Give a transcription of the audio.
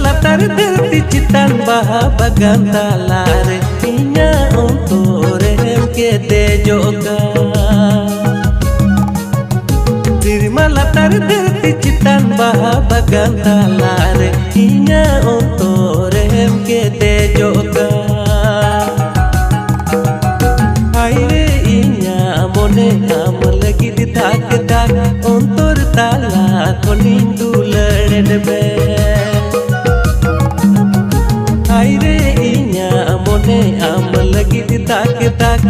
latar धरती चितान baha bagan talare inya ontorem ke dejoka Sirma latar धरती चितान baha bagan talare inya ontorem ke dejoka Aire inya mone am lagi dak dak ontor tala konindu ledbe Aire inya mone am lagi dak dak